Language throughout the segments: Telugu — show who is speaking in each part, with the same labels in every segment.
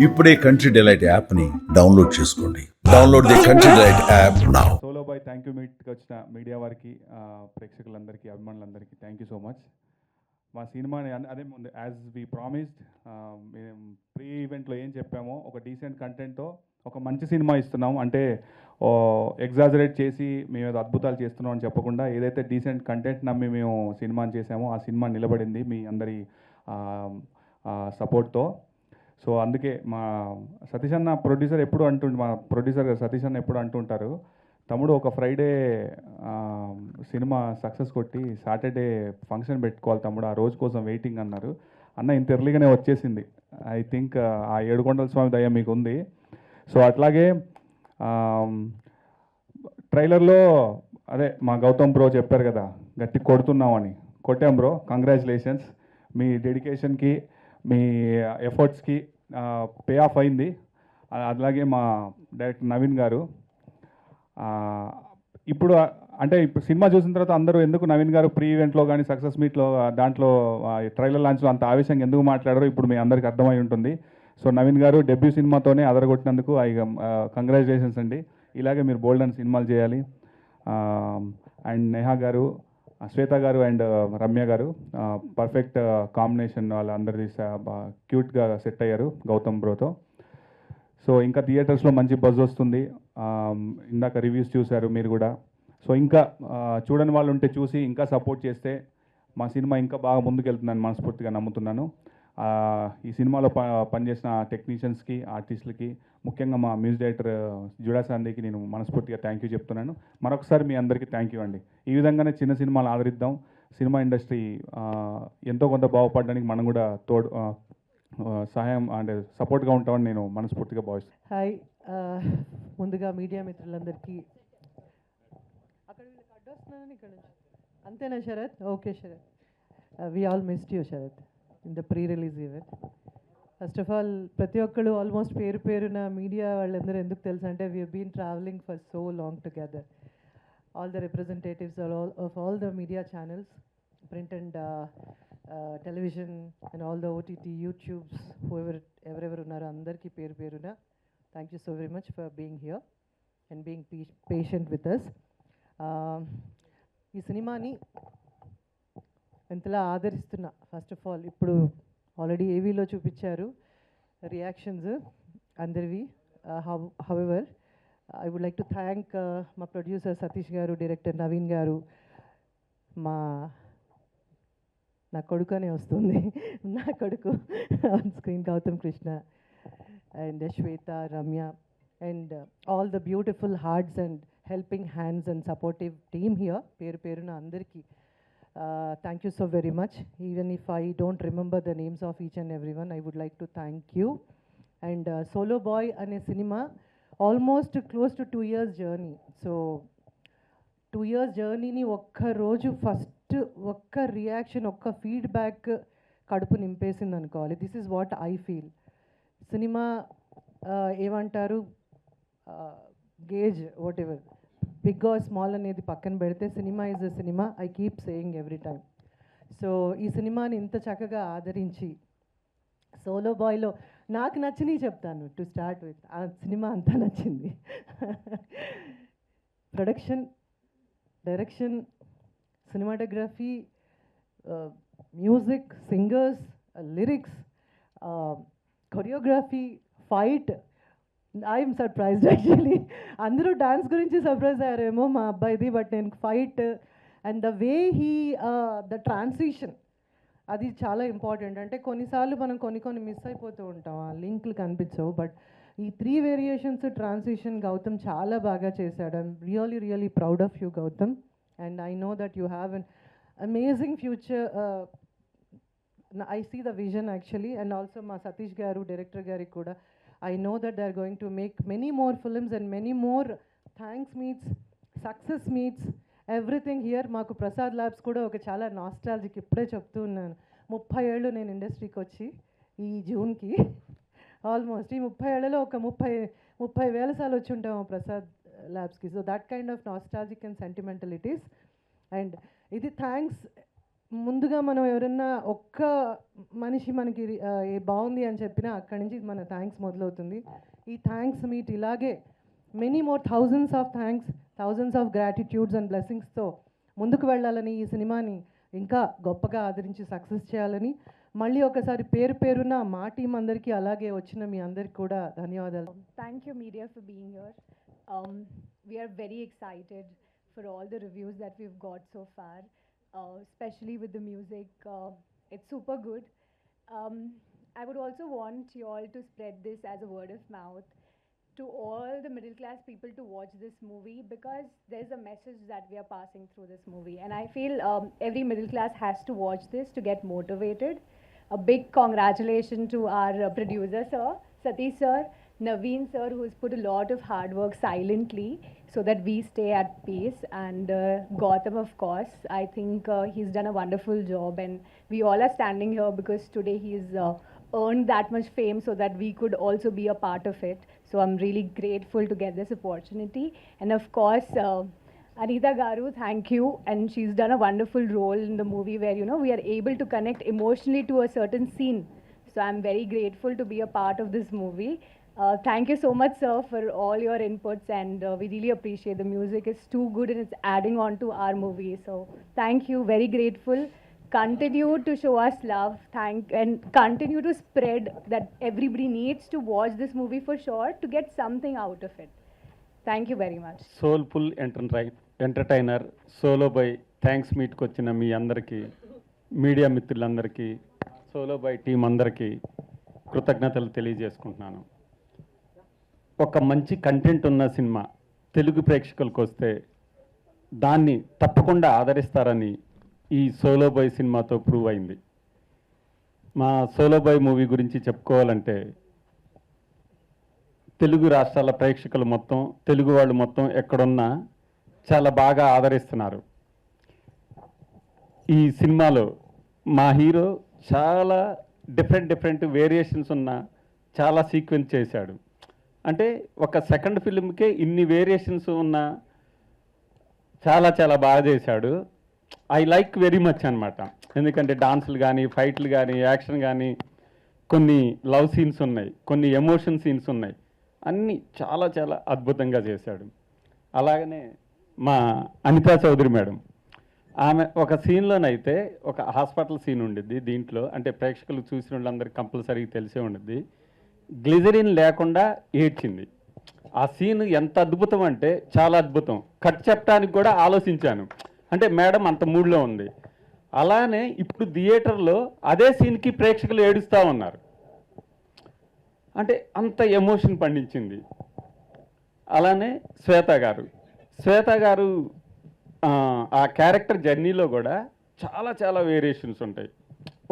Speaker 1: ఇప్పుడే కంట్రీ డిలైట్ యాప్ని డౌన్లోడ్ చేసుకోండి. Download the country delight app now.
Speaker 2: Solo boy thank you మీట్కి వచ్చిన మీడియా వారికి, ప్రేక్షకులందరికీ, అభిమానులందరికీ థ్యాంక్ యూ సో మచ్. మా సినిమాని అదే ముందు యాజ్ వి ప్రామిస్డ్, మేము ప్రీ ఈవెంట్లో ఏం చెప్పామో ఒక డీసెంట్ కంటెంట్తో ఒక మంచి సినిమా ఇస్తున్నాం. అంటే ఎగ్జాజరేట్ చేసి మేము ఏదో అద్భుతాలు చేస్తున్నాం అని చెప్పకుండా ఏదైతే డీసెంట్ కంటెంట్ నమ్మి మేము సినిమాని చేసామో ఆ సినిమా నిలబడింది మీ అందరి సపోర్ట్తో. సో అందుకే మా సతీష్ అన్న ప్రొడ్యూసర్ ఎప్పుడు మా ప్రొడ్యూసర్ గారు సతీష్ అన్న ఎప్పుడు అంటుంటారు, తమ్ముడు ఒక ఫ్రైడే సినిమా సక్సెస్ కొట్టి సాటర్డే ఫంక్షన్ పెట్టుకోవాలి తమ్ముడు, ఆ రోజు కోసం వెయిటింగ్ అన్నారు. అన్న ఇంత ఎర్లీగానే వచ్చేసింది. ఐ థింక్ ఆ ఏడుకొండల స్వామి దయ మీకు ఉంది. సో అట్లాగే ట్రైలర్లో అదే మా గౌతమ్ బ్రో చెప్పారు కదా, గట్టి కొడుతున్నామని. కొట్టాం bro, congratulations. Me డెడికేషన్కి me ఎఫర్ట్స్కి pay of అయింది. అలాగే మా డైరెక్టర్ నవీన్ గారు ఇప్పుడు అంటే ఇప్పుడు సినిమా చూసిన తర్వాత అందరూ ఎందుకు నవీన్ గారు ప్రీ ఈవెంట్లో కానీ సక్సెస్ మీట్లో దాంట్లో ట్రైలర్ లాంచ్లో అంత ఆవేశంగా ఎందుకు మాట్లాడారో ఇప్పుడు మీ అందరికీ అర్థమై ఉంటుంది. సో నవీన్ గారు డెబ్యూ సినిమాతోనే అదరగొట్టినందుకు కంగ్రాచులేషన్స్ అండి. ఇలాగే మీరు బోల్డ్ అని సినిమాలు చేయాలి. అండ్ నేహా గారు, శ్వేత గారు అండ్ రమ్య గారు పర్ఫెక్ట్ కాంబినేషన్, వాళ్ళందరిది క్యూట్గా సెట్ అయ్యారు గౌతమ్ బ్రోతో. సో ఇంకా థియేటర్స్లో మంచి బజ్ వస్తుంది. ఇందాక రివ్యూస్ చూశారు మీరు కూడా. సో ఇంకా చూడని వాళ్ళు ఉంటే చూసి ఇంకా సపోర్ట్ చేస్తే మా సినిమా ఇంకా బాగా ముందుకెళ్తుందని మనస్ఫూర్తిగా నమ్ముతున్నాను. ఈ సినిమాలో పనిచేసిన టెక్నీషియన్స్కి, ఆర్టిస్టులకి, ముఖ్యంగా మా మ్యూజిక్ డైరెక్టర్ జుడా సాందేకి నేను మనస్ఫూర్తిగా థ్యాంక్ యూ చెప్తున్నాను. మరొకసారి మీ అందరికీ థ్యాంక్ యూ అండి. ఈ విధంగానే చిన్న సినిమాలు ఆదరిద్దాం. సినిమా ఇండస్ట్రీ ఎంతో కొంత బాగుపడడానికి మనం కూడా సహాయం అంటే సపోర్ట్గా ఉంటామని నేను మనస్ఫూర్తిగా భావిస్తాను.
Speaker 3: హాయ్, ముందుగా మీడియా మిత్రులందరికీ అక్కడ వీళ్ళకి అడ్డొస్తున్నానని ఇక్కడ నుంచి అంతేనా Sharath? Okay Sharath, we all missed you Sharath in the pre release event. First of all ప్రతి ఒక్కళ్ళు ఆల్మోస్ట్ పేరు పేరున మీడియా వాళ్ళందరూ ఎందుకు తెలుసు అంటే we been travelling for so long together. All the representatives of all the media channels, print and television and all the OTT, YouTubes, ఎవరెవరు ఉన్నారో అందరికీ పేరు పేరున thank you so very much for being here and being patient with us. ఈ సినిమాని ఎంతలా ఆదరిస్తున్నా, ఫస్ట్ ఆఫ్ ఆల్ ఇప్పుడు ఆల్రెడీ ఏవీలో చూపించారు రియాక్షన్స్ అందరివి. However I would like to thank మా ప్రొడ్యూసర్ సతీష్ గారు, డైరెక్టర్ నవీన్ గారు, నా కొడుకు అనే వస్తుంది నా కొడుకు on screen Gautam Krishna and Shweta, Ramya and all the beautiful hearts and helping hands and supportive team here. పేరు పేరున అందరికీ thank you so very much. Even if I don't remember the names of each and every one, I would like to thank you. And solo boy అనే cinema almost close to 2 years journey. So 2 years జర్నీని ఒక్కరోజు ఫస్ట్ ఒక్క రియాక్షన్, ఒక్క ఫీడ్బ్యాక్ కడుపు నింపేసింది అనుకోవాలి. This is what I feel. Cinema ఏమంటారు, gauge whatever, big or small అనేది పక్కన పెడితే cinema is a cinema. I keep saying every time. So ఈ సినిమాని ఇంత చక్కగా ఆదరించి సోలో బాయ్లో నాకు నచ్చినవి చెప్తాను. టు స్టార్ట్ విత్, ఆ సినిమా అంతా నచ్చింది. Production, direction, cinematography, music, singers, lyrics, choreography, fight. I am surprised actually. అందరూ డాన్స్ గురించి సర్ప్రైజ్ అయ్యారేమో మా అబ్బాయిది, బట్ నేను fight and the way he the transition, అది చాలా ఇంపార్టెంట్. అంటే కొన్నిసార్లు మనం కొన్ని మిస్ అయిపోతూ ఉంటాం, ఆ లింక్లు కనిపించవు. బట్ ఈ 3 వేరియేషన్స్ ట్రాన్సిషన్ గౌతమ్ చాలా బాగా చేశాడు. I'm really proud of you Gautam. And I know that you have an amazing future. I see the vision actually, and also ma Satish garu, director gari kuda, I know that they are going to make many more films and many more thanks meets, success meets, everything here. Maaku Prasad Labs kuda oka chala nostalgic ippude cheptu unnanu. 30 ఏళ్ళు నేను ఇండస్ట్రీకి వచ్చి ఈ జూన్కి ఆల్మోస్ట్ ఈ 30 ఏళ్లలో ఒక 30,000 సార్లు వచ్చి ఉంటాము ప్రసాద్ ల్యాబ్స్కి. So that kind of nostalgic and sentimentalities. And ఇది థ్యాంక్స్ ముందుగా మనం ఎవరన్నా ఒక్క మనిషి మనకి బాగుంది అని చెప్పినా అక్కడి నుంచి మన థ్యాంక్స్ మొదలవుతుంది. ఈ థ్యాంక్స్ మీట్ ఇలాగే many more thousands of thanks, thousands of gratitudes and బ్లెస్సింగ్స్తో ముందుకు వెళ్ళాలని, ఈ సినిమాని ఇంకా గొప్పగా ఆదరించి సక్సెస్ చేయాలని మళ్ళీ ఒకసారి పేరు పేరున మా టీం అందరికీ అలాగే వచ్చిన మీ అందరికీ కూడా ధన్యవాదాలు.
Speaker 4: Thank you, media, for being here. We are very excited for all the reviews that we've got so far, especially with the music. It's super good. Um, I would also want you all to spread this as a word of mouth to all the middle class people to watch this movie, because there's a message that we are passing through this movie. And I feel every middle class has to watch this to get motivated. A big congratulations to our producer, sir, Satish sir, Naveen sir, who has put a lot of hard work silently so that we stay at peace, and Gautam, of course. I think he's done a wonderful job, and we all are standing here because today he's earned that much fame so that we could also be a part of it. So I'm really grateful to get this opportunity. And of course, Anita Garu, thank you. And she's done a wonderful role in the movie where, you know, we are able to connect emotionally to a certain scene. So I'm very grateful to be a part of this movie. Thank you so much, sir, for all your inputs, and we really appreciate the music. It's too good and it's adding on to our movie. So thank you, very grateful. Continue to show us love, and continue to spread that everybody needs to watch this movie for sure to get something out of it. Thank you very much.
Speaker 5: Soulful entertainer solo boy thanks మీట్కి వచ్చిన మీ అందరికీ, మీడియా మిత్రులందరికీ, సోలో బై టీం అందరికీ కృతజ్ఞతలు తెలియజేసుకుంటున్నాను. ఒక మంచి కంటెంట్ ఉన్న సినిమా తెలుగు ప్రేక్షకులకు వస్తే దాన్ని తప్పకుండా ఆదరిస్తారని ఈ సోలో బై సినిమాతో ప్రూవ్ అయింది. మా సోలో బై మూవీ గురించి చెప్పుకోవాలంటే తెలుగు రాష్ట్రాల ప్రేక్షకులు మొత్తం, తెలుగు వాళ్ళు మొత్తం ఎక్కడున్నా చాలా బాగా ఆదరిస్తున్నారు. ఈ సినిమాలో మా హీరో చాలా డిఫరెంట్ వేరియేషన్స్ ఉన్న చాలా సీక్వెన్స్ చేశాడు. అంటే ఒక సెకండ్ ఫిల్మ్కే ఇన్ని వేరియేషన్స్ ఉన్న చాలా బాగా చేశాడు. ఐ లైక్ వెరీ మచ్ అనమాట. ఎందుకంటే డాన్సులు కానీ, ఫైట్లు కానీ, యాక్షన్ కానీ, కొన్ని లవ్ సీన్స్ ఉన్నాయి, కొన్ని ఎమోషన్ సీన్స్ ఉన్నాయి, అన్నీ చాలా అద్భుతంగా చేశాడు. అలాగనే మా అనితా చౌదరి మేడం, ఆమె ఒక సీన్లోనైతే ఒక హాస్పిటల్ సీన్ ఉండిద్ది దీంట్లో, అంటే ప్రేక్షకులు చూసిన వాళ్ళందరికీ కంపల్సరీగా తెలిసే ఉండిద్ది. గ్లిజరిన్ లేకుండా ఏడ్చింది. ఆ సీన్ ఎంత అద్భుతం అంటే చాలా అద్భుతం. కట్ చెప్పడానికి కూడా ఆలోచించాను, అంటే మేడం అంత మూడ్లో ఉంది. అలానే ఇప్పుడు థియేటర్లో అదే సీన్కి ప్రేక్షకులు ఏడుస్తూ ఉన్నారు, అంటే అంత ఎమోషన్ పండించింది. అలానే శ్వేత గారు ఆ క్యారెక్టర్ జర్నీలో కూడా చాలా వేరియేషన్స్ ఉంటాయి.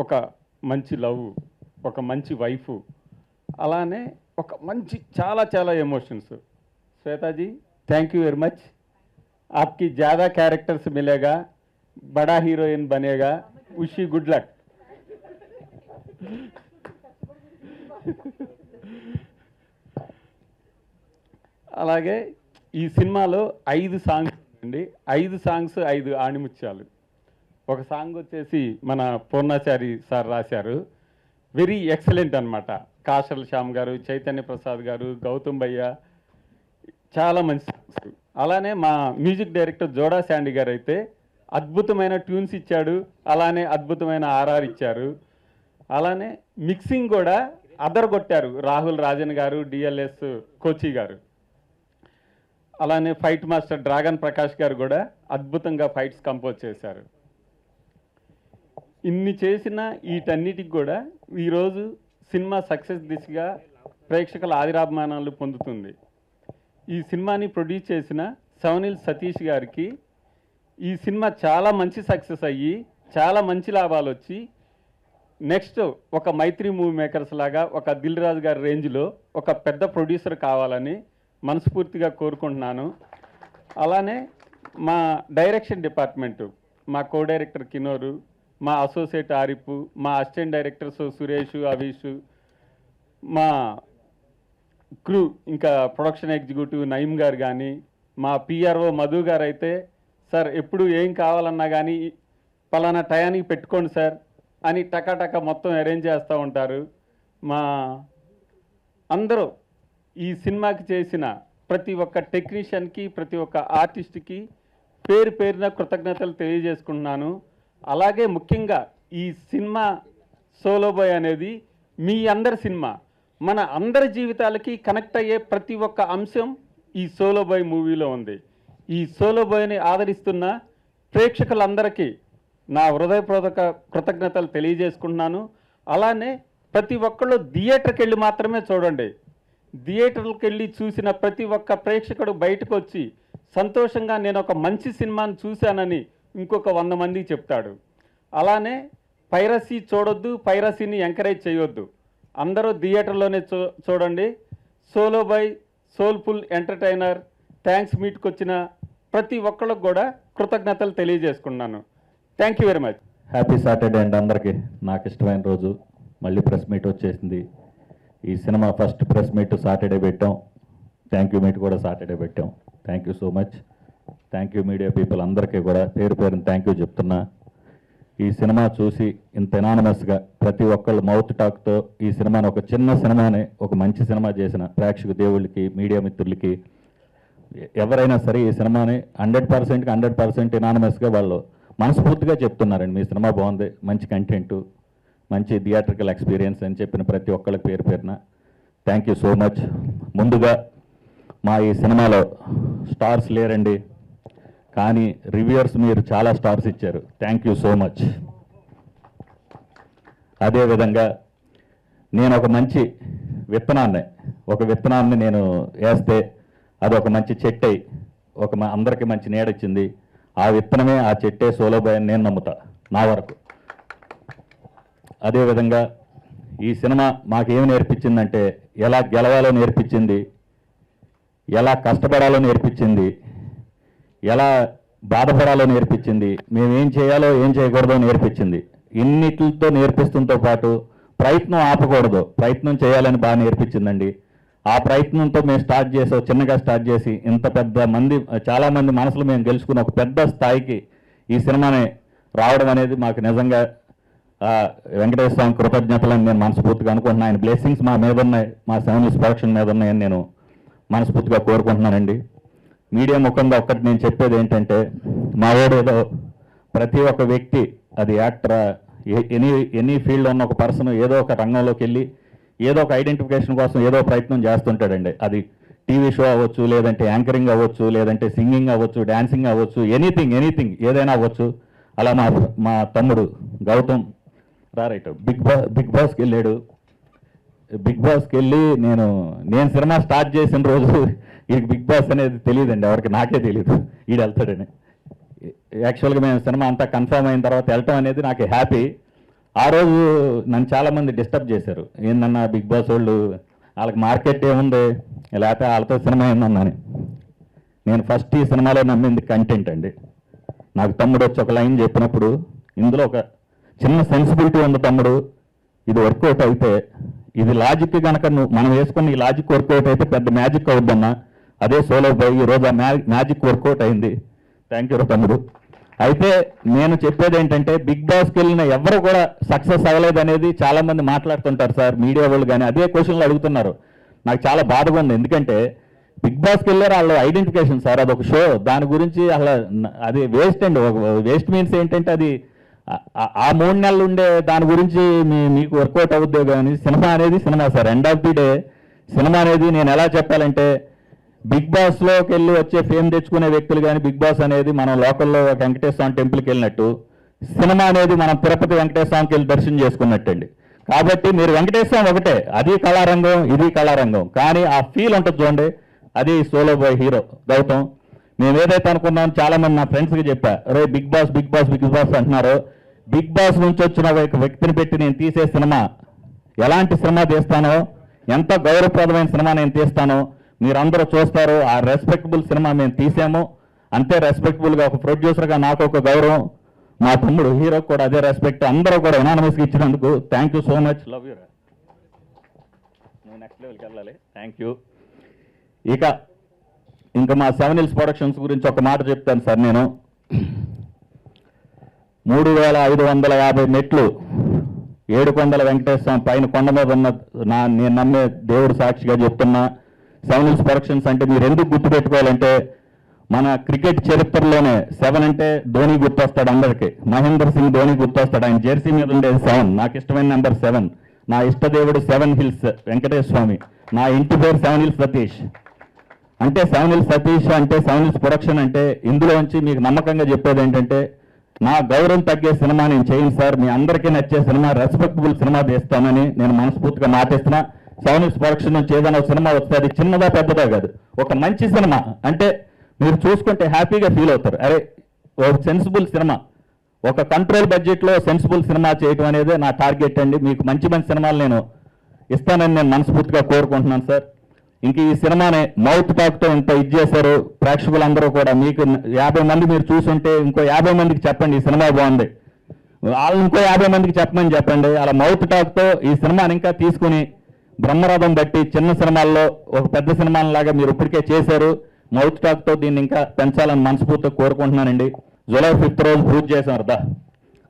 Speaker 5: ఒక మంచి లవ్, ఒక మంచి వైఫ్, అలానే ఒక మంచి చాలా emotions. Shwetaji, thank you very much. आपकी ज़्यादा कैरेक्टर्स मिलेगा, बड़ा हीरोइन बनेगा, उसी गुड लक. అలాగే ఈ సినిమాలో 5 సాంగ్స్ అండి, 5 సాంగ్స్ 5 ఆణిముత్యాలు. ఒక సాంగ్ వచ్చేసి మన పూర్ణాచారి సార్ రాశారు, వెరీ ఎక్సలెంట్ అనమాట. కాశల్ శ్యామ్ గారు, చైతన్య ప్రసాద్ గారు, గౌతమ్ భయ్య, చాలా మంచి సాంగ్స్. అలానే మా మ్యూజిక్ డైరెక్టర్ జోడా శాండీ గారు అయితే అద్భుతమైన ట్యూన్స్ ఇచ్చాడు, అలానే అద్భుతమైన ఆర్ఆర్ ఇచ్చారు. అలానే మిక్సింగ్ కూడా అదరగొట్టారు రాహుల్ రాజన్ గారు, డిఎల్ఎస్ కోచి గారు. అలానే ఫైట్ మాస్టర్ డ్రాగన్ ప్రకాష్ గారు కూడా అద్భుతంగా ఫైట్స్ కంపోజ్ చేశారు. ఇన్ని చేసిన వీటన్నిటికి కూడా ఈరోజు సినిమా సక్సెస్ దిశగా ప్రేక్షకుల ఆదిరాభిమానాలు పొందుతుంది. ఈ సినిమాని ప్రొడ్యూస్ చేసిన సవనీల్ సతీష్ గారికి ఈ సినిమా చాలా మంచి సక్సెస్ అయ్యి చాలా మంచి లాభాలు వచ్చి నెక్స్ట్ ఒక మైత్రి మూవీ మేకర్స్ లాగా ఒక దిల్ రాజు గారి రేంజ్లో ఒక పెద్ద ప్రొడ్యూసర్ కావాలని మనస్ఫూర్తిగా కోరుకుంటున్నాను. అలానే మా డైరెక్షన్ డిపార్ట్మెంటు, మా కో డైరెక్టర్ కినోరు, మా అసోసియేట్ ఆరిఫ్, మా అసిస్టెంట్ డైరెక్టర్స్ సురేష్, అవీష్, మా క్రూ, ఇంకా ప్రొడక్షన్ ఎగ్జిక్యూటివ్ నయీం గారు కానీ, మా పిఆర్ఓ మధు గారు అయితే సార్ ఎప్పుడు ఏం కావాలన్నా కానీ పలానా టయానికి పెట్టుకోండి సార్ అని టకాటక మొత్తం అరేంజ్ చేస్తూ ఉంటారు. మా అందరూ ఈ సినిమాకి చేసిన ప్రతి ఒక్క టెక్నీషియన్కి, ప్రతి ఒక్క ఆర్టిస్ట్కి పేరు పేరున కృతజ్ఞతలు తెలియజేసుకుంటున్నాను. అలాగే ముఖ్యంగా ఈ సినిమా సోలో బాయ్ అనేది మీ అందరి సినిమా, మన అందరి జీవితాలకి కనెక్ట్ అయ్యే ప్రతి ఒక్క అంశం ఈ సోలో బాయ్ మూవీలో ఉంది. ఈ సోలో బాయ్ని ఆదరిస్తున్న ప్రేక్షకులందరికీ నా హృదయపూర్వక కృతజ్ఞతలు తెలియజేసుకుంటున్నాను. అలానే ప్రతి ఒక్కళ్ళు థియేటర్కి వెళ్ళి మాత్రమే చూడండి. థియేటర్కి వెళ్ళి చూసిన ప్రతి ఒక్క ప్రేక్షకుడు బయటకు వచ్చి సంతోషంగా నేను ఒక మంచి సినిమాను చూశానని ఇంకొక 100 మందికి చెప్తాడు. అలానే పైరసీ చూడొద్దు, పైరసీని ఎంకరేజ్ చేయొద్దు. అందరూ థియేటర్లోనే చూడండి. Solo boy soulful entertainer. Thanks మీట్కి వచ్చిన ప్రతి ఒక్కళ్ళకు కూడా కృతజ్ఞతలు తెలియజేసుకున్నాను. Thank you very much.
Speaker 6: Happy Saturday అండి అందరికీ. నాకు ఇష్టమైన రోజు మళ్ళీ ప్రెస్ మీట్ వచ్చేసింది. ఈ cinema first press meet Saturday పెట్టాం, థ్యాంక్ యూ మీట్ కూడా సాటర్డే పెట్టాం. Thank you so much. Thank you media people అందరికీ కూడా పేరు పేరుని థ్యాంక్ యూ చెప్తున్నా. ఈ సినిమా చూసి ఇంత ఎనానమస్గా ప్రతి ఒక్కళ్ళు మౌత్ టాక్తో ఈ సినిమాని ఒక చిన్న సినిమాని ఒక మంచి సినిమా చేసిన ప్రేక్షక దేవుళ్ళకి, మీడియా మిత్రులకి, ఎవరైనా సరే ఈ సినిమాని 100%కి 100% ఎనానమస్గా వాళ్ళు మనస్ఫూర్తిగా చెప్తున్నారండి. మీ సినిమా బాగుంది, మంచి కంటెంటు, మంచి థియేట్రికల్ ఎక్స్పీరియన్స్ అని చెప్పిన ప్రతి ఒక్కళ్ళకి పేరు పేరున థ్యాంక్ యూ సో మచ్. ముందుగా మా ఈ సినిమాలో స్టార్స్ లేరండి, కానీ రివ్యూయర్స్ మీరు చాలా స్టార్స్ ఇచ్చారు. Thank you so much. అదేవిధంగా నేను ఒక మంచి విత్తనాన్ని నేను వేస్తే అది ఒక మంచి చెట్టు అయి అందరికీ మంచి నీడొచ్చింది. ఆ విత్తనమే ఆ చెట్టే సోలో బాయ్ అని నేను నమ్ముతా నా వరకు. అదేవిధంగా ఈ సినిమా మాకేమి నేర్పించిందంటే ఎలా గెలవాలో నేర్పించింది, ఎలా కష్టపడాలో నేర్పించింది, ఎలా బాధపడాలో నేర్పించింది, మేమేం చేయాలో ఏం చేయకూడదో నేర్పించింది. ఇన్నిటితో నేర్పిస్తుంతో పాటు ప్రయత్నం ఆపకూడదు, ప్రయత్నం చేయాలని బాగా నేర్పించిందండి. ఆ ప్రయత్నంతో మేము చిన్నగా స్టార్ట్ చేసి ఇంత పెద్ద మంది, చాలామంది మనసులు మేము గెలుచుకుని ఒక పెద్ద స్థాయికి ఈ సినిమాని రావడం అనేది మాకు నిజంగా వెంకటేశ్వర స్వామి కృతజ్ఞతలని నేను మనస్ఫూర్తిగా అనుకుంటున్నాను. ఆయన బ్లెస్సింగ్స్ మా మీద ఉన్నాయి, మా సెవెన్ ప్రొడక్షన్ మీద ఉన్నాయని నేను మనస్ఫూర్తిగా కోరుకుంటున్నానండి. మీడియా ముఖంగా ఒక్కటి నేను చెప్పేది ఏంటంటే, మా వాడు ఏదో ప్రతి ఒక్క వ్యక్తి, అది యాక్టరా, ఎనీ ఫీల్డ్లో ఉన్న ఒక పర్సన్ ఏదో ఒక రంగంలోకి వెళ్ళి ఏదో ఒక ఐడెంటిఫికేషన్ కోసం ఏదో ప్రయత్నం చేస్తుంటాడండి. అది టీవీ షో అవ్వచ్చు, లేదంటే యాంకరింగ్ అవ్వచ్చు, లేదంటే సింగింగ్ అవ్వచ్చు, డాన్సింగ్ అవ్వచ్చు, ఎనీథింగ్ ఏదైనా అవ్వచ్చు. అలా మా తమ్ముడు గౌతమ్ రైట్ బిగ్ బాస్కి వెళ్ళాడు. బిగ్ బాస్కి వెళ్ళి నేను సినిమా స్టార్ట్ చేసిన రోజు వీడికి బిగ్ బాస్ అనేది తెలియదండి, ఎవరికి, నాకే తెలియదు వీడు వెళ్తాడని. యాక్చువల్గా మేము సినిమా అంతా కన్ఫర్మ్ అయిన తర్వాత వెళ్ళటం అనేది నాకు హ్యాపీ. ఆ రోజు నన్ను చాలామంది డిస్టర్బ్ చేశారు, ఏందన్నా బిగ్ బాస్ వాళ్ళు, వాళ్ళకి మార్కెట్ ఏముంది, లేకపోతే వాళ్ళతో సినిమా ఏందన్నాను. నేను ఫస్ట్ ఈ సినిమాలో నమ్మింది కంటెంట్ అండి. నాకు తమ్ముడు వచ్చి ఒక లైన్ చెప్పినప్పుడు, ఇందులో ఒక చిన్న సెన్సిబిలిటీ ఉంది తమ్ముడు, ఇది వర్కౌట్ అయితే, ఇది లాజిక్ కనుక మనం వేసుకున్న ఈ లాజిక్ వర్కౌట్ అయితే పెద్ద మ్యాజిక్ అవుద్దన్నా. అదే సోలో బాయ్ ఈరోజు ఆ మ్యాజిక్ వర్కౌట్ అయింది. థ్యాంక్ యూ తమ్ముడు. అయితే నేను చెప్పేది ఏంటంటే, బిగ్ బాస్కి వెళ్ళిన ఎవరు కూడా సక్సెస్ అవ్వలేదు అనేది చాలామంది మాట్లాడుతుంటారు సార్, మీడియా వాళ్ళు కానీ అదే క్వశ్చన్లు అడుగుతున్నారు. నాకు చాలా బాధగా ఉంది, ఎందుకంటే బిగ్ బాస్కి వెళ్ళారు, వాళ్ళ ఐడెంటిఫికేషన్ సార్, అదొక షో, దాని గురించి అసలు అది వేస్ట్ అండి. వేస్ట్ మీన్స్ ఏంటంటే, అది ఆ 3 నెలలు ఉండే దాని గురించి మీకు వర్కౌట్ అవుద్దే కానీ సినిమా అనేది cinema sir. End of the day cinema అనేది నేను ఎలా చెప్పాలంటే, బిగ్ బాస్లోకి వెళ్ళి వచ్చే ఫేమ్ తెచ్చుకునే వ్యక్తులు కానీ, బిగ్ బాస్ అనేది మనం లోకల్లో వెంకటేశ్వర స్వామి టెంపుల్కి వెళ్ళినట్టు, సినిమా అనేది మనం తిరుపతి వెంకటేశ్వర స్వామికి వెళ్ళి దర్శనం చేసుకున్నట్టండి. కాబట్టి మీరు వెంకటేశ్వర స్వామి ఒకటే, అది కళారంగం, ఇది కళారంగం, కానీ ఆ ఫీల్ ఉంటుంది చూడండి, అది సోలో బాయ్ హీరో గౌతమ్. మేము ఏదైతే అనుకున్నాం, చాలామంది నా ఫ్రెండ్స్కి చెప్పా, రే బిగ్ బాస్ అంటున్నారు. బిగ్ బాస్ నుంచి వచ్చిన ఒక వ్యక్తిని పెట్టి నేను తీసే సినిమా ఎలాంటి సినిమా తీస్తానో, ఎంత గౌరవప్రదమైన సినిమా నేను తీస్తానో మీరందరూ చూస్తారు. ఆ రెస్పెక్టబుల్ సినిమా మేము తీసాము, అంతే రెస్పెక్టబుల్గా ఒక ప్రొడ్యూసర్గా నాకు ఒక గౌరవం, మా తమ్ముడు హీరో కూడా అదే రెస్పెక్ట్, అందరూ కూడా ఎనానమస్గా ఇచ్చినందుకు thank you so much. Love you. నువ్వు నెక్స్ట్ లెవెల్కి వెళ్ళాలి. Thank you. ఇంకా మా 7 Hills ప్రొడక్షన్స్ గురించి ఒక మాట చెప్తాను సార్. నేను 3550 మెట్లు, ఏడుకొండల వెంకటేశ్వర స్వామి పైన కొండ మీద ఉన్న నేను నమ్మే దేవుడు సాక్షిగా చెప్తున్నా, సెవెన్ హిల్స్ ప్రొడక్షన్స్ అంటే మీరు ఎందుకు గుర్తుపెట్టుకోవాలంటే, మన క్రికెట్ చరిత్రలోనే 7 అంటే ధోని గుర్తొస్తాడు అందరికీ. మహేందర్ సింగ్ ధోని గుర్తొస్తాడు. ఆయన జెర్సీ మీద ఉండేది 7. నాకు ఇష్టమైన నెంబర్ 7. నా ఇష్టదేవుడు 7 హిల్స్ వెంకటేశ్వర స్వామి. నా ఇంటి పేరు 7 హిల్స్ సతీష్. అంటే 7 హిల్స్ సతీష్ అంటే 7 హిల్స్ ప్రొడక్షన్ అంటే ఇందులోంచి మీకు నమ్మకంగా చెప్పేది ఏంటంటే, నా గౌరవం తగ్గే సినిమా నేను చేయను సార్, మీ అందరికీ నచ్చే సినిమా, రెస్పెక్టబుల్ సినిమా తీస్తానని నేను మనస్ఫూర్తిగా మాటిస్తున్నా. 7 హిల్స్ ప్రొడక్షన్ నుంచి ఏదైనా ఒక సినిమా వస్తే అది చిన్నదా పెద్దదా కాదు, ఒక మంచి సినిమా అంటే మీరు చూసుకుంటే హ్యాపీగా ఫీల్ అవుతారు. అరే ఒక సెన్సిబుల్ సినిమా, ఒక కంట్రోల్ బడ్జెట్లో సెన్సిబుల్ సినిమా చేయడం అనేది నా టార్గెట్ అండి. మీకు మంచి మంచి సినిమాలు నేను ఇస్తానని నేను మనస్ఫూర్తిగా కోరుకుంటున్నాను సార్. ఇంక ఈ సినిమాని మౌత్ టాక్తో ఇంత ఇది చేశారు ప్రేక్షకులందరూ కూడా. మీకు 50 మంది మీరు చూసుంటే ఇంకో 50 మందికి చెప్పండి ఈ సినిమా బాగుంది, వాళ్ళు ఇంకో 50 మందికి చెప్పమని చెప్పండి. అలా మౌత్ టాక్తో ఈ సినిమాని ఇంకా తీసుకుని బ్రహ్మరథం బట్టి చిన్న సినిమాల్లో ఒక పెద్ద సినిమాలాగా మీరు ఇప్పటికే చేశారు. మౌత్ టాక్తో దీన్ని ఇంకా పెంచాలని మనస్ఫూర్తిగా కోరుకుంటున్నానండి. జూలై 5th రోజు పూజ చేశాను అర్థా.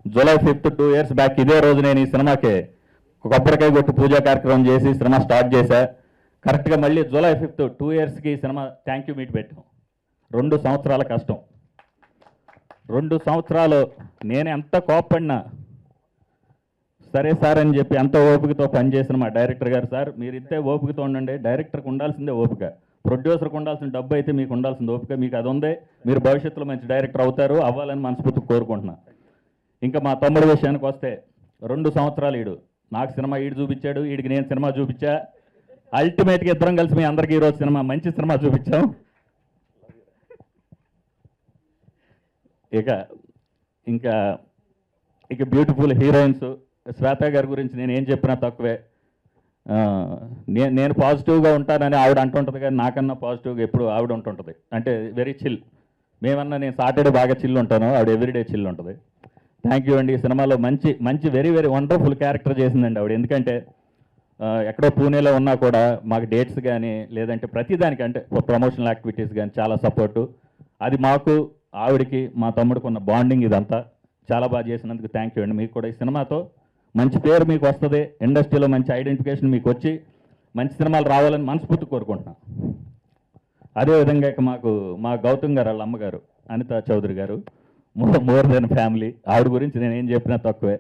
Speaker 6: జూలై 5th 2 years బ్యాక్ ఇదే రోజు నేను ఈ సినిమాకి కొబ్బరికాయ కొట్టి పూజా కార్యక్రమం చేసి సినిమా స్టార్ట్ చేశా. కరెక్ట్గా మళ్ళీ జూలై 5th 2 yearsకి ఈ సినిమా థ్యాంక్ యూ మీట్ పెట్టాం. 2 సంవత్సరాల కష్టం, 2 సంవత్సరాలు నేను ఎంత కోప్పడినా సరే సార్ అని చెప్పి ఎంతో ఓపికతో పనిచేసిన మా డైరెక్టర్ గారు, సార్ మీరు ఇంతే ఓపికతో ఉండండి, డైరెక్టర్కి ఉండాల్సిందే ఓపిక, ప్రొడ్యూసర్కి ఉండాల్సిన డబ్బు అయితే మీకు ఉండాల్సిన ఓపిక, మీకు అది ఉందే, మీరు భవిష్యత్తులో మంచి డైరెక్టర్ అవుతారు, అవ్వాలని మనస్ఫూర్తిగా కోరుకుంటున్నా. ఇంకా మా తమ్ముడు విషయానికి వస్తే 2 సంవత్సరాలు ఈడు నాకు సినిమా ఈడు చూపించాడు, ఈడికి నేను సినిమా చూపించా. అల్టిమేట్గా ఇద్దరం కలిసి మీ అందరికీ ఈరోజు సినిమా మంచి సినిమా చూపించాం. ఇక బ్యూటిఫుల్ హీరోయిన్స్ శ్వేత గారి గురించి నేను ఏం చెప్పినా తక్కువే. నేను పాజిటివ్గా ఉంటానని ఆవిడ అంటుంటుంది, కానీ నాకన్నా పాజిటివ్గా ఎప్పుడు ఆవిడ ఉంటుంటుంది. అంటే వెరీ చిల్. మేమన్నా నేను సాటర్డే బాగా చిల్ ఉంటాను, ఆవిడ ఎవ్రీడే చిల్ ఉంటుంది. థ్యాంక్ యూ అండి. ఈ సినిమాలో మంచి మంచి వెరీ వెరీ వండర్ఫుల్ క్యారెక్టర్ చేసిందండి ఆవిడ. ఎందుకంటే ఎక్కడో పూణేలో ఉన్నా కూడా మాకు డేట్స్ కానీ లేదంటే ప్రతిదానికి అంటే ప్రమోషనల్ యాక్టివిటీస్ కానీ చాలా సపోర్టు. అది మాకు ఆవిడకి మా తమ్ముడికి ఉన్న బాండింగ్ ఇదంతా చాలా బాగా చేసినందుకు థ్యాంక్ యూ అండి. మీకు కూడా ఈ సినిమాతో మంచి పేరు మీకు వస్తుంది, ఇండస్ట్రీలో మంచి ఐడెంటిఫికేషన్ మీకు వచ్చి మంచి సినిమాలు రావాలని మనస్ఫూర్తి కోరుకుంటున్నాను. అదేవిధంగా ఇక మా గౌతమ్ గారు వాళ్ళ అమ్మగారు అనిత చౌదరి గారు మోర్ దెన్ ఫ్యామిలీ, ఆవిడ గురించి నేను ఏం చెప్పినా తక్కువే.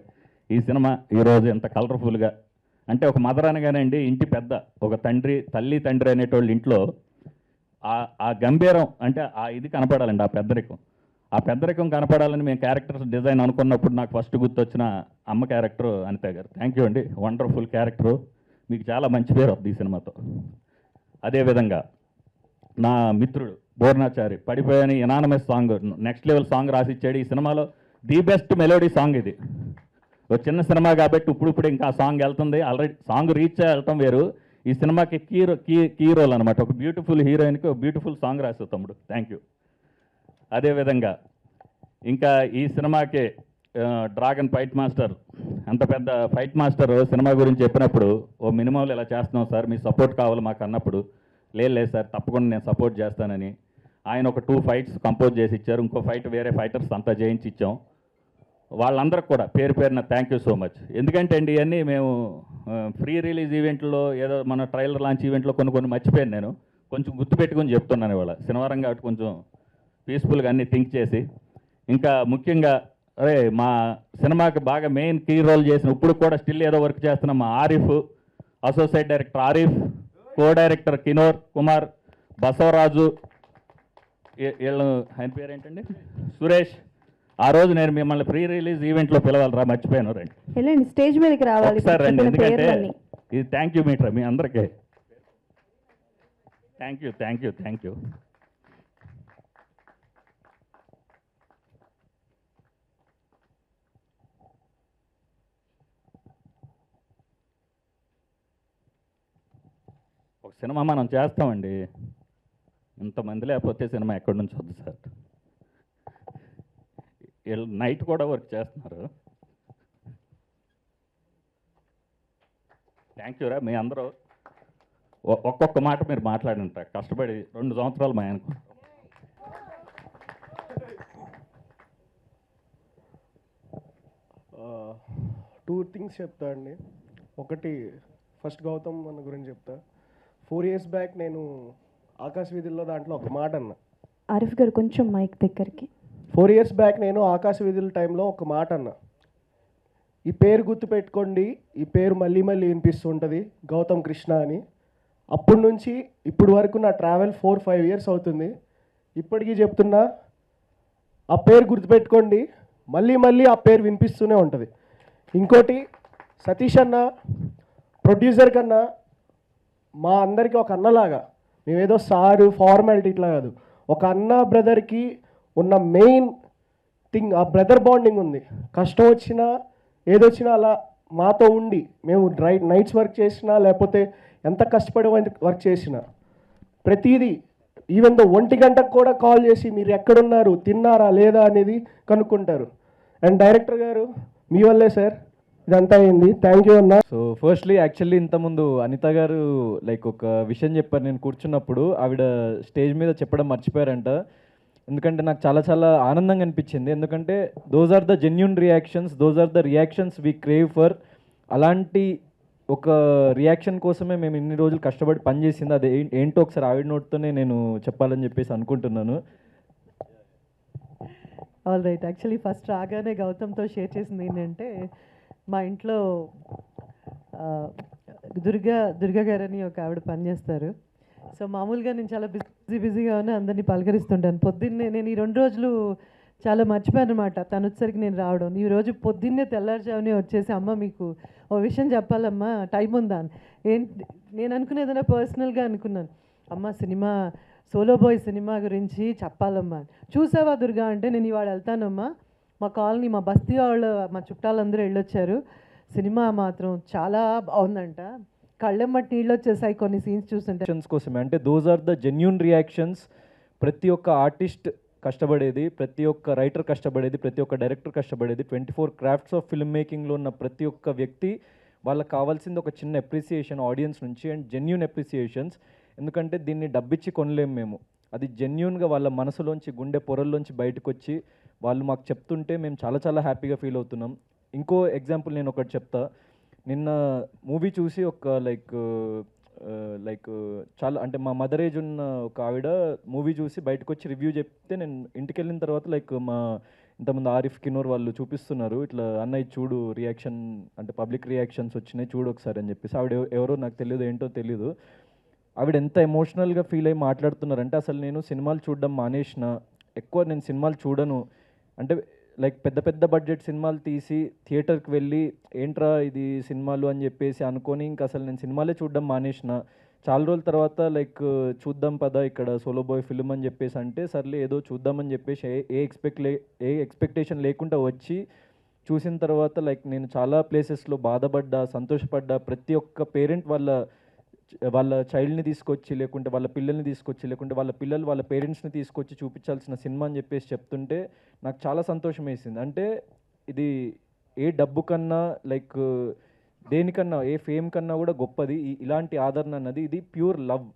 Speaker 6: ఈ సినిమా ఈరోజు ఎంత కలర్ఫుల్గా అంటే ఒక మదర్ అనగానండి ఇంటి పెద్ద, ఒక తల్లి తండ్రి అనేటోళ్ళు ఇంట్లో ఆ గంభీరం అంటే ఇది కనపడాలండి, ఆ పెద్దరికం కనపడాలని మేము క్యారెక్టర్స్ డిజైన్ అనుకున్నప్పుడు నాకు ఫస్ట్ గుర్తొచ్చిన అమ్మ క్యారెక్టర్ అనిత గారు. థ్యాంక్ యూ అండి, వండర్ఫుల్ క్యారెక్టరు, మీకు చాలా మంచి పేరు వస్తుంది ఈ సినిమాతో. అదేవిధంగా నా మిత్రుడు బోర్నాచారి పడిపోయాని anonymous song, next level song రాసిచ్చాడు. ఈ సినిమాలో ది బెస్ట్ మెలోడీ సాంగ్ ఇది. ఒక చిన్న సినిమా కాబట్టి ఇప్పుడు ఇంకా ఆ సాంగ్ వెళ్తుంది. ఆల్రెడీ సాంగ్ రీచ్ వెళ్తాం వేరు, ఈ సినిమాకి కీ రోల్ అనమాట. ఒక బ్యూటిఫుల్ హీరోయిన్కి ఒక బ్యూటిఫుల్ సాంగ్ రాసావు తమ్ముడు, థ్యాంక్ యూ. అదేవిధంగా ఇంకా ఈ సినిమాకి డ్రాగన్ ఫైట్ మాస్టర్, అంత పెద్ద ఫైట్ మాస్టర్ సినిమా గురించి చెప్పినప్పుడు ఓ మినిమంలో ఇలా చేస్తున్నాం సార్, మీ సపోర్ట్ కావాలి మాకు అన్నప్పుడు, లేదు సార్ తప్పకుండా నేను సపోర్ట్ చేస్తానని ఆయన ఒక 2 ఫైట్స్ కంపోజ్ చేసి ఇచ్చారు. ఇంకో ఫైట్ వేరే ఫైటర్స్ అంతా చేయించి ఇచ్చాం. వాళ్ళందరికి కూడా పేరు పేరున థ్యాంక్ యూ సో మచ్. ఎందుకంటే అండి ఇవన్నీ మేము ఫ్రీ రిలీజ్ ఈవెంట్లో ఏదో మన ట్రైలర్ లాంచ్ ఈవెంట్లో కొన్ని మర్చిపోయాను, నేను కొంచెం గుర్తుపెట్టుకొని చెప్తున్నాను ఇవాళ. శనివారం కాబట్టి కొంచెం పీస్ఫుల్గా అన్నీ థింక్ చేసి, ఇంకా ముఖ్యంగా మా సినిమాకి బాగా మెయిన్ కీ రోల్ చేసిన ఇప్పుడు కూడా స్టిల్ ఏదో వర్క్ చేస్తున్న మా Arif, associate director Arif, co director Kinor Kumar, Basavaraju, వీళ్ళు ఆయన పేరు ఏంటండి సురేష్. ఆ రోజు నేను మిమ్మల్ని ప్రీ రిలీజ్ ఈవెంట్లో పిలవాలరా, మర్చిపోయాను, రండి
Speaker 7: వెళ్ళండి స్టేజ్ మీదకి రావాలి
Speaker 6: సార్ రండి.
Speaker 7: చెప్పిన
Speaker 6: ఎందుకంటే
Speaker 7: పేర్లన్నీ.
Speaker 6: ఇది థ్యాంక్ యూ మీటర్ మీ అందరికీ థ్యాంక్ యూ. ఒక సినిమా మనం చేస్తామండి, ఇంతమంది లేకపోతే సినిమా ఎక్కడి నుంచి వద్దు సార్. వీళ్ళు నైట్ కూడా వర్క్ చేస్తున్నారు. థ్యాంక్ యూరా, మీ అందరూ ఒక్కొక్క మాట మీరు మాట్లాడింటారు, కష్టపడి 2 సంవత్సరాలు మా అనుకుంటాం.
Speaker 8: థింగ్స్ చెప్తా అండి. ఒకటి ఫస్ట్ గౌతమ్ అన్న గురించి చెప్తా. 4 years బ్యాక్ నేను ఆకాశ వీధుల్లో దాంట్లో ఒక మాట అన్నా.
Speaker 7: ఆరిఫ్ గారు కొంచెం మైక్ దగ్గరికి.
Speaker 8: 4 years బ్యాక్ నేను ఆకాశ వీధుల టైంలో ఒక మాట అన్నా. ఈ పేరు గుర్తుపెట్టుకోండి, ఈ పేరు మళ్ళీ మళ్ళీ వినిపిస్తుంటుంది, గౌతమ్ కృష్ణ అని. అప్పటి నుంచి ఇప్పుడు వరకు నా ట్రావెల్ 4-5 years అవుతుంది. ఇప్పటికీ చెప్తున్నా, ఆ పేరు గుర్తుపెట్టుకోండి, మళ్ళీ మళ్ళీ ఆ పేరు వినిపిస్తూనే ఉంటుంది. ఇంకోటి, సతీష్ అన్న ప్రొడ్యూసర్ కన్నా మా అందరికీ ఒక అన్నలాగా, మేమేదో సారు ఫార్మాలిటీ ఇట్లా కాదు, ఒక అన్న బ్రదర్కి ఉన్న మెయిన్ థింగ్ ఆ బ్రదర్ బాండింగ్ ఉంది. కష్టం వచ్చినా ఏదొచ్చినా అలా మాతో ఉండి, మేము నైట్స్ వర్క్ చేసినా లేకపోతే ఎంత కష్టపడి వర్క్ చేసినా ప్రతిదీ, ఈవెన్ దో 1 గంటకు కూడా కాల్ చేసి మీరు ఎక్కడున్నారు, తిన్నారా లేదా అనేది కనుక్కుంటారు. అండ్ డైరెక్టర్ గారు మీ వల్లే సార్ ఇదంతా అయింది. థ్యాంక్ యూ అన్న.
Speaker 9: సో ఫస్ట్లీ యాక్చువల్లీ ఇంతకుముందు అనిత గారు లైక్ ఒక విషయం చెప్పారు. నేను కూర్చున్నప్పుడు ఆవిడ స్టేజ్ మీద చెప్పడం మర్చిపోయారంట. ఎందుకంటే నాకు చాలా చాలా ఆనందంగా అనిపించింది. ఎందుకంటే those are the genuine reactions, those are the reactions we crave for. అలాంటి ఒక రియాక్షన్ కోసమే మేము ఇన్ని రోజులు కష్టపడి పనిచేసింది. అది ఏంటో ఒకసారి ఆవిడ నోట్తోనే నేను చెప్పాలని చెప్పేసి అనుకుంటున్నాను.
Speaker 3: All right. యాక్చువల్లీ ఫస్ట్ రాగానే గౌతమ్తో షేర్ చేసింది ఏంటంటే, మా ఇంట్లో దుర్గా గారని ఒక ఆవిడ పనిచేస్తారు. సో మామూలుగా నేను చాలా బిజీగా ఉన్నా, అందరినీ పలకరిస్తుంటాను. పొద్దున్నే నేను ఈ 2 రోజులు చాలా మర్చిపోయాను అనమాట. తను వచ్చేసరికి నేను రావడం. ఈరోజు పొద్దున్నే తెల్లారుజామునే వచ్చేసి, అమ్మ మీకు ఓ విషయం చెప్పాలమ్మా, టైం ఉందా అని. ఏంటి నేను అనుకునేదైనా పర్సనల్గా అనుకున్నాను. అమ్మ సినిమా సోలో బాయ్ సినిమా గురించి చెప్పాలమ్మా. చూసావా దుర్గా అంటే, నేను ఇవాళ వెళ్తానమ్మా, మా కాలనీ మా బస్తీ వాళ్ళు మా చుట్టాలందరూ వెళ్ళొచ్చారు, సినిమా మాత్రం చాలా బాగుందంట, కళ్ళెమ్మటి నీళ్ళు వచ్చేసాయి కొన్ని సీన్స్ చూస్తుంటే.
Speaker 9: కోసమే అంటే those are the genuine reactions. ప్రతి ఒక్క ఆర్టిస్ట్ కష్టపడేది, ప్రతి ఒక్క రైటర్ కష్టపడేది, ప్రతి ఒక్క డైరెక్టర్ కష్టపడేది, 24 క్రాఫ్ట్స్ ఆఫ్ ఫిల్మ్ మేకింగ్లో ఉన్న ప్రతి ఒక్క వ్యక్తి వాళ్ళకి కావాల్సింది ఒక చిన్న అప్రిసియేషన్ ఆడియన్స్ నుంచి, అండ్ జెన్యూన్ అప్రిసియేషన్స్. ఎందుకంటే దీన్ని డబ్బిచ్చి కొనలేము మేము. అది జెన్యూన్గా వాళ్ళ మనసులోంచి, గుండె పొరల్లోంచి బయటకు వచ్చి వాళ్ళు మాకు చెప్తుంటే మేము చాలా చాలా హ్యాపీగా ఫీల్ అవుతున్నాం. ఇంకో ఎగ్జాంపుల్ నేను ఒకటి చెప్తా. నిన్న మూవీ చూసి ఒక లైక్ చాలా అంటే మా మదర్ ఏజ్ ఉన్న ఒక ఆవిడ మూవీ చూసి బయటకు వచ్చి రివ్యూ చెప్తే, నేను ఇంటికి వెళ్ళిన తర్వాత లైక్ మా ఇంతకుముందు ఆరిఫ్ కినోర్ వాళ్ళు చూపిస్తున్నారు, ఇట్లా అన్నయ్య చూడు రియాక్షన్ అంటే పబ్లిక్ రియాక్షన్స్ వచ్చినాయి చూడు ఒకసారి అని చెప్పేసి. ఆవిడ ఎవరో నాకు తెలియదు, ఏంటో తెలీదు. ఆవిడ ఎంత ఎమోషనల్గా ఫీల్ అయ్యి మాట్లాడుతున్నారంటే, అసలు నేను సినిమాలు చూడడం మానేసిన, ఎక్కువ నేను సినిమాలు చూడను అంటే లైక్ పెద్ద పెద్ద బడ్జెట్ సినిమాలు తీసి థియేటర్కి వెళ్ళి ఏంట్రా ఇది సినిమాలు అని చెప్పేసి అనుకొని ఇంకా అసలు నేను సినిమాలే చూడడం మానేసిన. చాలా రోజుల తర్వాత లైక్ చూద్దాం పదా ఇక్కడ సోలో బాయ్ ఫిల్మ్ అని చెప్పేసి అంటే, సర్లే ఏదో చూద్దామని చెప్పేసి ఏ ఎక్స్పెక్టేషన్ లేకుండా వచ్చి చూసిన తర్వాత లైక్ నేను చాలా ప్లేసెస్లో బాధపడ్డా, సంతోషపడ్డా. ప్రతి ఒక్క పేరెంట్ వాళ్ళ చైల్డ్ని తీసుకొచ్చి, లేకుంటే వాళ్ళ పిల్లల్ని తీసుకొచ్చి, లేకుంటే వాళ్ళ పిల్లలు వాళ్ళ పేరెంట్స్ని తీసుకొచ్చి చూపించాల్సిన సినిమా అని చెప్పేసి చెప్తుంటే నాకు చాలా సంతోషం వేసింది. అంటే ఇది ఏ డబ్బు కన్నా లైక్ దేనికన్నా, ఏ ఫేమ్ కన్నా కూడా గొప్పది ఇలాంటి ఆదరణ అన్నది. ఇది pure love.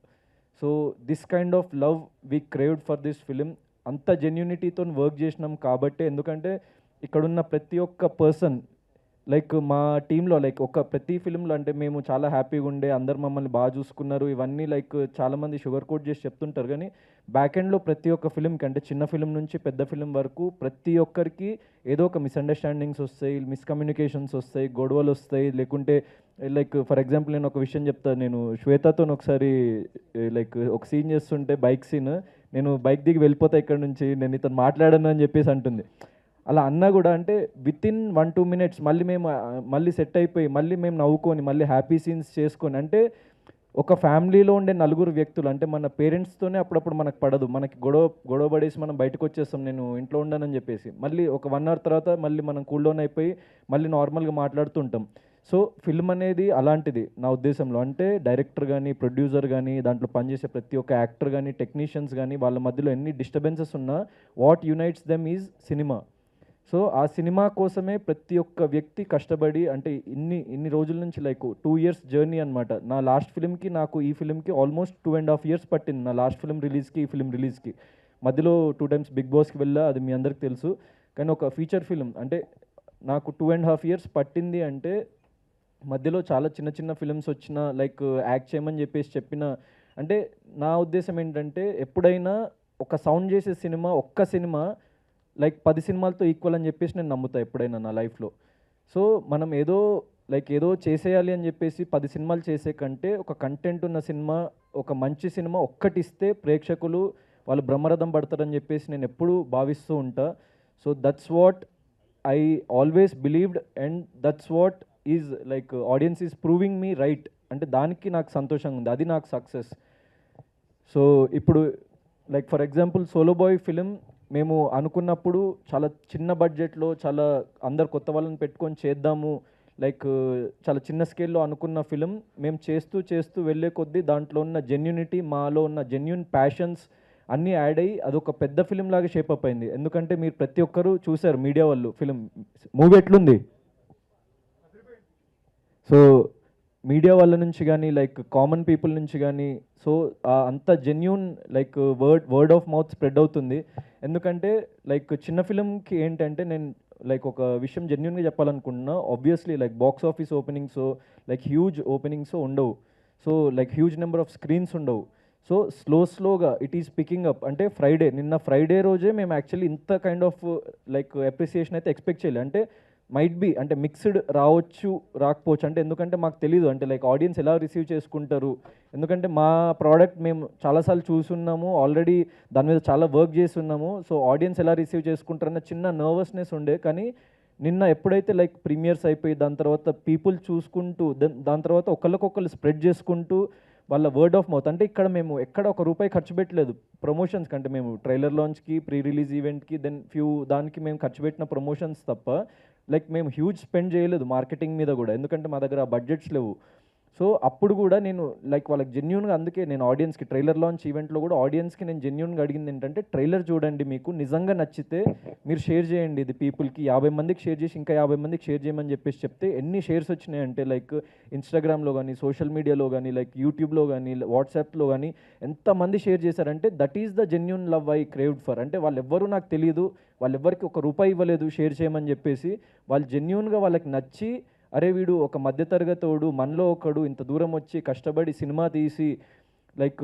Speaker 9: So this kind of love we craved for this film. అంత జెన్యూనిటీతో వర్క్ చేసినాం కాబట్టి, ఎందుకంటే ఇక్కడున్న ప్రతి ఒక్క పర్సన్ లైక్ మా టీంలో లైక్ ప్రతి ఫిలింలో అంటే మేము చాలా హ్యాపీగా ఉండే, అందరు మమ్మల్ని బాగా చూసుకున్నారు, ఇవన్నీ లైక్ చాలామంది షుగర్ కోట్ చేసి చెప్తుంటారు. కానీ బ్యాక్ ఎండ్లో ప్రతి ఒక్క ఫిలింకి అంటే చిన్న ఫిలిం నుంచి పెద్ద ఫిలిం వరకు ప్రతి ఒక్కరికి ఏదో ఒక మిస్అండర్స్టాండింగ్స్ వస్తాయి, మిస్కమ్యూనికేషన్స్ వస్తాయి, గొడవలు వస్తాయి. లేకుంటే లైక్ ఫర్ ఎగ్జాంపుల్ నేను ఒక విషయం చెప్తాను. నేను శ్వేతతో ఒకసారి లైక్ ఒక సీన్ చేస్తుంటే బైక్ సీన్, నేను బైక్ దిగి వెళ్ళిపోతా ఇక్కడ నుంచి, నేను ఇతను మాట్లాడను అని చెప్పేసి అంటుంది. అలా అన్నా కూడా అంటే వితిన్ 1-2 minutes మళ్ళీ సెట్ అయిపోయి మళ్ళీ మేము నవ్వుకొని మళ్ళీ హ్యాపీ సీన్స్ చేసుకొని, అంటే ఒక ఫ్యామిలీలో ఉండే 4 వ్యక్తులు అంటే మన పేరెంట్స్తోనే అప్పుడప్పుడు మనకు పడదు, మనకి గొడవ పడేసి మనం బయటకు వచ్చేస్తాం, నేను ఇంట్లో ఉండనని చెప్పేసి. మళ్ళీ ఒక 1 hour తర్వాత మళ్ళీ మనం కూల్ డౌన్ అయిపోయి మళ్ళీ నార్మల్గా మాట్లాడుతుంటాం. సో ఫిల్మ్ అనేది అలాంటిది నా ఉద్దేశంలో. అంటే డైరెక్టర్ కానీ, ప్రొడ్యూసర్ కానీ, దాంట్లో పనిచేసే ప్రతి ఒక్క యాక్టర్ కానీ, టెక్నీషియన్స్ కానీ, వాళ్ళ మధ్యలో ఎన్ని డిస్టర్బెన్సెస్ ఉన్నా what unites them is cinema. So ఆ సినిమా కోసమే ప్రతి ఒక్క వ్యక్తి కష్టపడి, అంటే ఇన్ని రోజుల నుంచి లైక్ 2 years జర్నీ అనమాట. నా లాస్ట్ ఫిలింకి నాకు ఈ ఫిలింకి ఆల్మోస్ట్ 2.5 years పట్టింది. నా లాస్ట్ ఫిలిం రిలీజ్కి ఈ ఫిలిం రిలీజ్కి మధ్యలో 2 times బిగ్ బాస్కి వెళ్ళా, అది మీ అందరికి తెలుసు. కానీ ఒక ఫీచర్ ఫిలిం అంటే నాకు 2.5 years పట్టింది అంటే మధ్యలో చాలా చిన్న చిన్న ఫిల్మ్స్ వచ్చిన లైక్ యాక్ట్ చేయమని చెప్పిన అంటే నా ఉద్దేశం ఏంటంటే ఎప్పుడైనా ఒక సౌండ్ చేసే సినిమా ఒక్క సినిమా లైక్ 10 సినిమాలతో ఈక్వల్ అని చెప్పేసి నేను నమ్ముతా ఎప్పుడైనా నా లైఫ్లో. సో మనం ఏదో చేసేయాలి అని చెప్పేసి 10 సినిమాలు చేసే కంటే ఒక కంటెంట్ ఉన్న సినిమా, ఒక మంచి సినిమా ఒక్కటిస్తే ప్రేక్షకులు వాళ్ళు బ్రహ్మరథం పడతారని చెప్పేసి నేను ఎప్పుడూ భావిస్తూ ఉంటా. So that's what I always believed and that's what is like audience is proving me right. అంటే దానికి నాకు సంతోషంగా ఉంది, అది నాకు సక్సెస్. సో ఇప్పుడు like for example solo boy film మేము అనుకున్నప్పుడు చాలా చిన్న బడ్జెట్లో చాలా అందరు కొత్త వాళ్ళని పెట్టుకొని చేద్దాము లైక్ చాలా చిన్న స్కేల్లో అనుకున్న ఫిలిం మేము చేస్తూ వెళ్ళే కొద్దీ దాంట్లో ఉన్న జెన్యూనిటీ, మాలో ఉన్న జెన్యూన్ ప్యాషన్స్ అన్నీ యాడ్ అయ్యి అదొక పెద్ద ఫిలిం లాగా షేప్ అప్ అయింది. ఎందుకంటే మీరు ప్రతి ఒక్కరూ చూశారు మీడియా వాళ్ళు ఫిలిం మూవీ ఎట్లుంది. సో మీడియా వాళ్ళ నుంచి కానీ లైక్ కామన్ పీపుల్ నుంచి కానీ సో అంత genuine like word of mouth spread అవుతుంది. ఎందుకంటే లైక్ చిన్న ఫిలింకి ఏంటంటే నేను లైక్ ఒక విషయం జెన్యూన్గా చెప్పాలనుకుంటున్నా. Obviously like box office openings like huge openings ఉండవు, so like huge number of screens ఉండవు. సో స్లోగా ఇట్ ఈస్ పికింగ్ అప్. అంటే నిన్న ఫ్రైడే రోజే మేము యాక్చువల్లీ ఇంత కైండ్ ఆఫ్ లైక్ అప్రిసియేషన్ అయితే ఎక్స్పెక్ట్ చేయలేదు. అంటే మైట్ బి అంటే మిక్స్డ్ రావచ్చు రాకపోవచ్చు, అంటే ఎందుకంటే మాకు తెలియదు అంటే లైక్ ఆడియన్స్ ఎలా రిసీవ్ చేసుకుంటారు. ఎందుకంటే మా ప్రోడక్ట్ మేము చాలాసార్లు చూసున్నాము ఆల్రెడీ, దాని మీద చాలా వర్క్ చేస్తున్నాము. సో ఆడియన్స్ ఎలా రిసీవ్ చేసుకుంటారన్న చిన్న నర్వస్నెస్ ఉండే. కానీ నిన్న ఎప్పుడైతే లైక్ ప్రీమియర్స్ అయిపోయి దాని తర్వాత పీపుల్ చూసుకుంటూ దాని తర్వాత ఒకళ్ళకొకళ్ళు స్ప్రెడ్ చేసుకుంటూ వాళ్ళ వర్డ్ ఆఫ్ మౌత్, అంటే ఇక్కడ మేము ఎక్కడ ₹1 ఖర్చు పెట్టలేదు ప్రమోషన్స్ కంటే. మేము ట్రైలర్ లాంచ్కి, ప్రీ రిలీజ్ ఈవెంట్కి, దెన్ దానికి మేము ఖర్చు పెట్టిన ప్రమోషన్స్ తప్ప లైక్ మేము హ్యూజ్ స్పెండ్ చేయలేదు మార్కెటింగ్ మీద కూడా, ఎందుకంటే మా దగ్గర బడ్జెట్స్ లేవు. సో అప్పుడు కూడా నేను లైక్ వాళ్ళకి జెన్యూన్గా, అందుకే నేను ఆడియన్స్కి ట్రైలర్ లాంచ్ ఈవెంట్లో కూడా ఆడియన్స్కి నేను జెన్యూన్గా అడిగింది ఏంటంటే ట్రైలర్ చూడండి, మీకు నిజంగా నచ్చితే మీరు షేర్ చేయండి ఇది పీపుల్కి. 50 మందికి షేర్ చేసి ఇంకా 50 మందికి షేర్ చేయమని చెప్పేసి చెప్తే ఎన్ని షేర్స్ వచ్చినాయి అంటే లైక్ ఇన్స్టాగ్రామ్లో కానీ, సోషల్ మీడియాలో కానీ, లైక్ యూట్యూబ్లో కానీ, వాట్సాప్లో కానీ ఎంతమంది షేర్ చేశారంటే that is the genuine love I craved for. అంటే వాళ్ళెవ్వరూ నాకు తెలియదు, వాళ్ళెవ్వరికి ₹1 ఇవ్వలేదు షేర్ చేయమని చెప్పేసి, వాళ్ళు జెన్యూన్గా వాళ్ళకి నచ్చి అరే వీడు ఒక మధ్యతరగతోడు మనలో ఒకడు ఇంత దూరం వచ్చి కష్టపడి సినిమా తీసి లైక్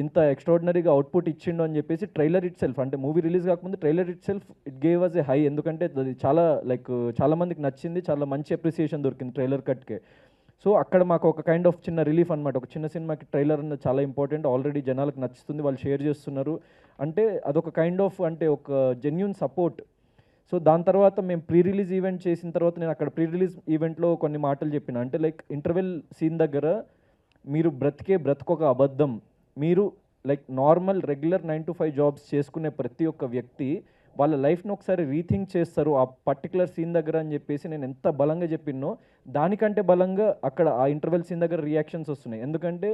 Speaker 9: ఇంత ఎక్స్ట్రాడినరీగా అవుట్పుట్ ఇచ్చిండు అని చెప్పేసి ట్రైలర్ ఇట్ సెల్ఫ్, అంటే మూవీ రిలీజ్ కాకముందు trailer itself it gave us a high. ఎందుకంటే అది చాలా లైక్ చాలా మందికి నచ్చింది, చాలా మంచి అప్రిసియేషన్ దొరికింది ట్రైలర్ కట్కే. సో అక్కడ మాకు ఒక కైండ్ ఆఫ్ చిన్న రిలీఫ్ అనమాట. ఒక చిన్న సినిమాకి ట్రైలర్ అన్నది చాలా ఇంపార్టెంట్, ఆల్రెడీ జనాలకు నచ్చుతుంది, వాళ్ళు షేర్ చేస్తున్నారు అంటే అదొక కైండ్ ఆఫ్ అంటే ఒక జెన్యూన్ సపోర్ట్. సో దాని తర్వాత మేము ప్రీ రిలీజ్ ఈవెంట్ చేసిన తర్వాత నేను అక్కడ ప్రీ రిలీజ్ ఈవెంట్లో కొన్ని మాటలు చెప్పిన. అంటే లైక్ ఇంటర్వెల్ సీన్ దగ్గర మీరు బ్రతకొక అబద్ధం, మీరు like normal regular 9 to 5 jobs చేసుకునే ప్రతి ఒక్క వ్యక్తి వాళ్ళ లైఫ్ని ఒకసారి రీథింక్ చేస్తారు ఆ పర్టికులర్ సీన్ దగ్గర అని చెప్పేసి నేను ఎంత బలంగా చెప్పినో దానికంటే బలంగా అక్కడ ఆ ఇంటర్వెల్ సీన్ దగ్గర రియాక్షన్స్ వస్తున్నాయి. ఎందుకంటే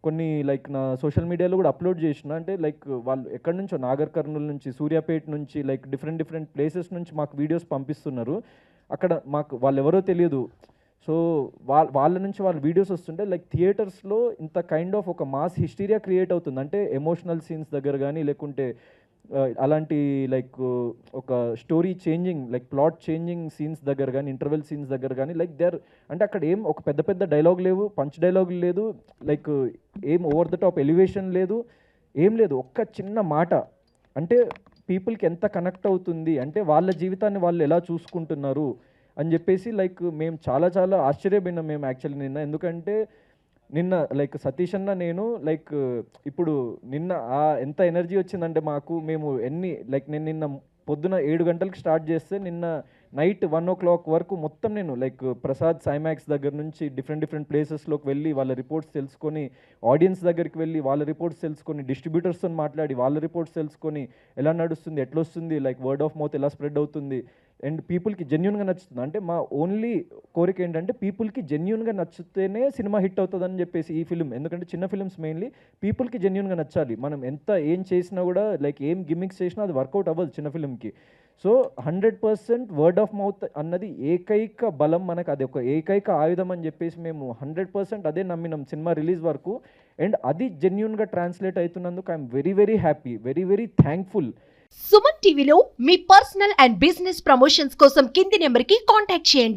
Speaker 9: కొన్ని లైక్ నా సోషల్ మీడియాలో కూడా అప్లోడ్ చేసిన, అంటే లైక్ వాళ్ళు ఎక్కడి నుంచో నాగర్ కర్నూలు నుంచి, సూర్యాపేట నుంచి, లైక్ డిఫరెంట్ ప్లేసెస్ నుంచి మాకు వీడియోస్ పంపిస్తున్నారు. అక్కడ మాకు వాళ్ళు ఎవరో తెలియదు. సో వాళ్ళ నుంచి వాళ్ళ వీడియోస్ వస్తుంటే లైక్ థియేటర్స్లో ఇంత కైండ్ ఆఫ్ ఒక మాస్ హిస్టీరియా క్రియేట్ అవుతుంది. అంటే ఎమోషనల్ సీన్స్ దగ్గర కానీ, లేకుంటే అలాంటి లైక్ ఒక story changing like plot changing scenes దగ్గర కానీ, ఇంటర్వెల్ సీన్స్ దగ్గర కానీ లైక్ అంటే అక్కడ ఏం ఒక పెద్ద డైలాగ్ లేవు, పంచ్ డైలాగ్ లేదు, లైక్ ఏం ఓవర్ ద టాప్ ఎలివేషన్ లేదు, ఏం లేదు, ఒక్క చిన్న మాట అంటే పీపుల్కి ఎంత కనెక్ట్ అవుతుంది, అంటే వాళ్ళ జీవితాన్ని వాళ్ళు ఎలా చూసుకుంటున్నారు అని చెప్పేసి లైక్ మేము చాలా ఆశ్చర్యపోయినాం మేము యాక్చువల్లీ నిన్న. ఎందుకంటే నిన్న లైక్ సతీష్ అన్న నేను లైక్ ఇప్పుడు నిన్న ఎంత ఎనర్జీ వచ్చిందంటే మాకు, మేము నేను నిన్న పొద్దున 7 గంటలకు స్టార్ట్ చేస్తే నిన్న నైట్ 1 o'clock వరకు మొత్తం నేను లైక్ ప్రసాద్ సైమాక్స్ దగ్గర నుంచి డిఫరెంట్ ప్లేసెస్లోకి వెళ్ళి వాళ్ళ రిపోర్ట్స్ తెలుసుకొని, ఆడియన్స్ దగ్గరికి వెళ్ళి వాళ్ళ రిపోర్ట్స్ తెలుసుకొని, డిస్ట్రిబ్యూటర్స్తో మాట్లాడి వాళ్ళ రిపోర్ట్స్ తెలుసుకొని ఎలా నడుస్తుంది, ఎట్లా వస్తుంది, లైక్ వర్డ్ ఆఫ్ మౌత్ ఎలా స్ప్రెడ్ అవుతుంది అండ్ పీపుల్కి జెన్యూన్గా నచ్చుతుంది. అంటే మా ఓన్లీ కోరిక ఏంటంటే పీపుల్కి జెన్యూన్గా నచ్చితేనే సినిమా హిట్ అవుతుందని చెప్పేసి ఈ ఫిలిం. ఎందుకంటే చిన్న ఫిలిమ్స్ మెయిన్లీ పీపుల్కి జెన్యూన్గా నచ్చాలి. మనం ఏం చేసినా కూడా లైక్ ఏం గిమ్మిక్స్ చేసినా అది వర్కౌట్ అవ్వదు చిన్న ఫిలింకి. సో 100% వర్డ్ ఆఫ్ మౌత్ అన్నది ఏకైక బలం మనకు, అది ఒక ఏకైక ఆయుధం అని చెప్పేసి మేము 100% అదే నమ్మినాం సినిమా రిలీజ్ వరకు. అండ్ అది జెన్యూన్గా ట్రాన్స్లేట్ అవుతున్నందుకు I'm very happy, very thankful.
Speaker 10: Suman టీవీలో మీ పర్సనల్ అండ్ బిజినెస్ ప్రమోషన్స్ కోసం కింది నెంబర్కి కాంటాక్ట్ చేయండి.